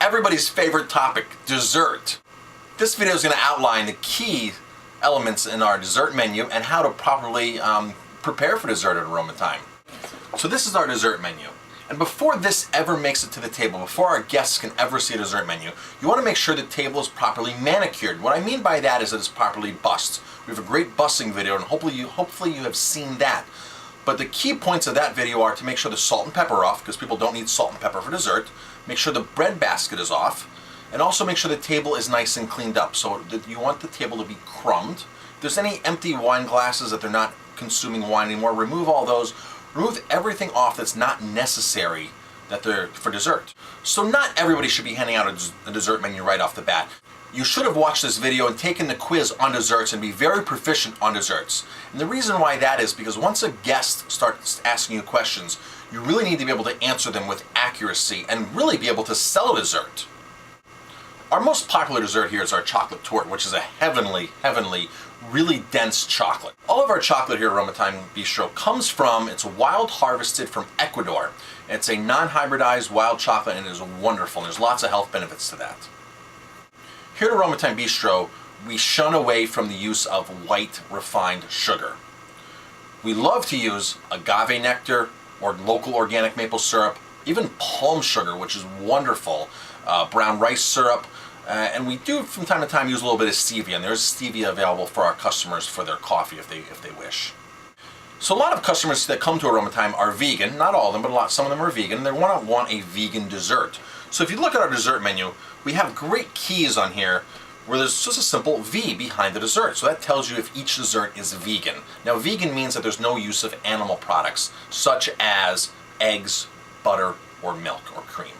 everybody's favorite topic, dessert. This video is going to outline the key elements in our dessert menu and how to properly prepare for dessert at Aroma Thyme. So this is our dessert menu. And before this ever makes it to the table, before our guests can ever see a dessert menu, you want to make sure the table is properly manicured. What I mean by that is that it's properly bussed. We have a great bussing video, and hopefully you have seen that. But the key points of that video are to make sure the salt and pepper are off, because people don't need salt and pepper for dessert. Make sure the bread basket is off, and also make sure the table is nice and cleaned up. So you want the table to be crumbed. If there's any empty wine glasses that they're not consuming wine anymore, remove all those. Remove everything off that's not necessary for dessert. So not everybody should be handing out a dessert menu right off the bat. You should have watched this video and taken the quiz on desserts and be very proficient on desserts. And the reason why that is because once a guest starts asking you questions, you really need to be able to answer them with accuracy and really be able to sell a dessert. Our most popular dessert here is our chocolate torte, which is a heavenly, really dense chocolate. All of our chocolate here at Aroma Thyme Bistro comes from, it's wild harvested from Ecuador. It's a non-hybridized wild chocolate and it is wonderful. And there's lots of health benefits to that. Here at Aroma Thyme Bistro, we shun away from the use of white refined sugar. We love to use agave nectar or local organic maple syrup, even palm sugar, which is wonderful, brown rice syrup, and we do from time to time use a little bit of stevia, and there's stevia available for our customers for their coffee if they wish. So a lot of customers that come to Aroma Thyme are vegan, not all of them, but some of them are vegan, and they want a vegan dessert. So if you look at our dessert menu, we have great keys on here where there's just a simple V behind the dessert. So that tells you if each dessert is vegan. Now vegan means that there's no use of animal products, such as eggs, butter, or milk, or cream.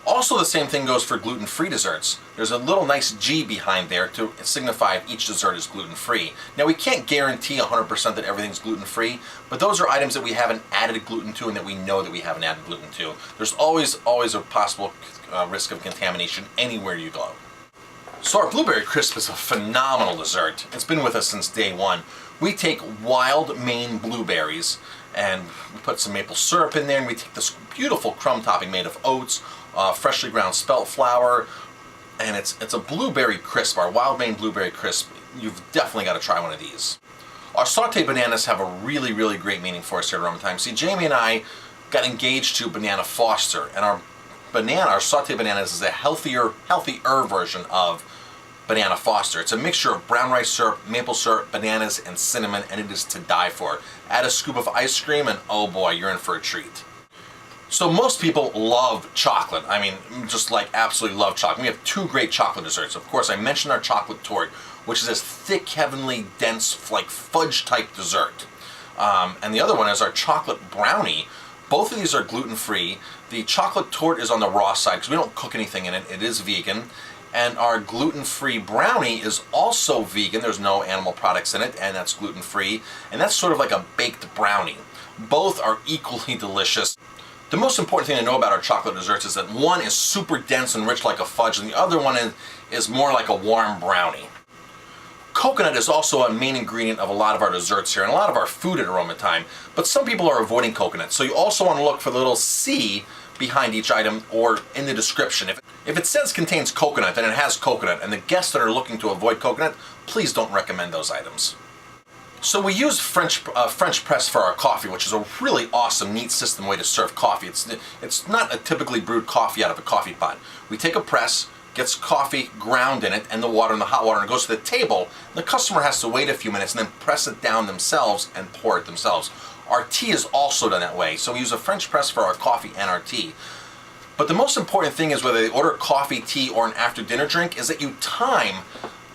Also the same thing goes for gluten-free desserts. There's a little nice G behind there to signify if each dessert is gluten-free. Now we can't guarantee 100% that everything's gluten-free, but those are items that we haven't added gluten to and that we know that we haven't added gluten to. There's always a possible risk of contamination anywhere you go. So our blueberry crisp is a phenomenal dessert. It's been with us since day one. We take wild Maine blueberries and we put some maple syrup in there, and we take this beautiful crumb topping made of oats, freshly ground spelt flour, and it's a blueberry crisp, our wild Maine blueberry crisp. You've definitely got to try one of these. Our Saute bananas have a really great meaning for us here at Aroma Thyme. See, Jamie and I got engaged to Banana Foster, and our Saute bananas is a healthier version of Banana Foster. It's a mixture of brown rice syrup, maple syrup, bananas, and cinnamon, and it is to die for. Add a scoop of ice cream and oh boy, you're in for a treat. So most people love chocolate. I mean, just like absolutely love chocolate. We have two great chocolate desserts. Of course, I mentioned our chocolate torte, which is this thick, heavenly, dense, like fudge-type dessert. And the other one is our chocolate brownie. Both of these are gluten-free. The chocolate torte is on the raw side because we don't cook anything in it. It is vegan. And our gluten-free brownie is also vegan. There's no animal products in it, and that's gluten-free. And that's sort of like a baked brownie. Both are equally delicious. The most important thing to know about our chocolate desserts is that one is super dense and rich like a fudge, and the other one is more like a warm brownie. Coconut is also a main ingredient of a lot of our desserts here and a lot of our food at Aroma Thyme, but some people are avoiding coconut. So you also want to look for the little C behind each item or in the description. If it says contains coconut, then it has coconut, and the guests that are looking to avoid coconut, please don't recommend those items. So we use French press for our coffee, which is a really awesome, neat system way to serve coffee. It's not a typically brewed coffee out of a coffee pot. We take a press, gets coffee ground in it, and the water and the hot water, and it goes to the table. The customer has to wait a few minutes and then press it down themselves and pour it themselves. Our tea is also done that way, so we use a French press for our coffee and our tea. But the most important thing is whether they order coffee, tea, or an after dinner drink is that you time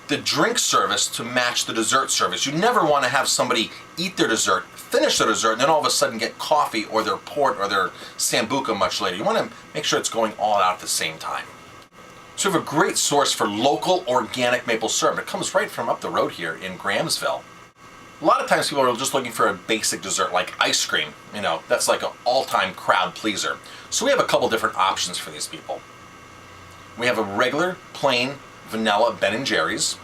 the drink service to match the dessert service. You never want to have somebody eat their dessert, finish their dessert, and then all of a sudden get coffee or their port or their sambuca much later. You want to make sure it's going all out at the same time. So we have a great source for local organic maple syrup. It comes right from up the road here in Grahamsville. A lot of times people are just looking for a basic dessert like ice cream. You know, that's like an all-time crowd pleaser. So we have a couple different options for these people. We have a regular, plain, vanilla Ben & Jerry's.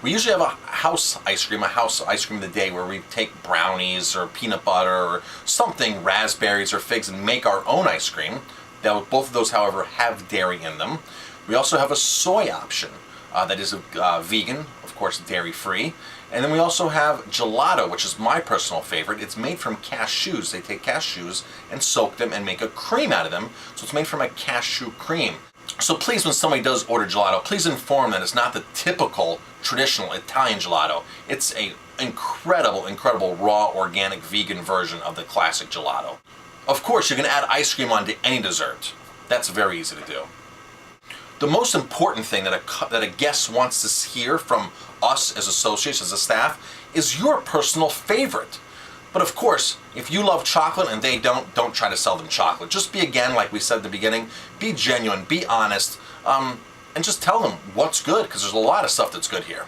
We usually have a house ice cream of the day where we take brownies or peanut butter or something, raspberries or figs, and make our own ice cream. Both of those, however, have dairy in them. We also have a soy option that is vegan, of course, dairy-free. And then we also have gelato, which is my personal favorite. It's made from cashews. They take cashews and soak them and make a cream out of them. So it's made from a cashew cream. So please, when somebody does order gelato, please inform that it's not the typical traditional Italian gelato. It's a incredible, incredible raw, organic, vegan version of the classic gelato. Of course, you can add ice cream onto any dessert. That's very easy to do. The most important thing that a guest wants to hear from us as associates, as a staff, is your personal favorite. But of course, if you love chocolate and they don't try to sell them chocolate. Just be, again, like we said at the beginning, be genuine, be honest, and just tell them what's good, because there's a lot of stuff that's good here.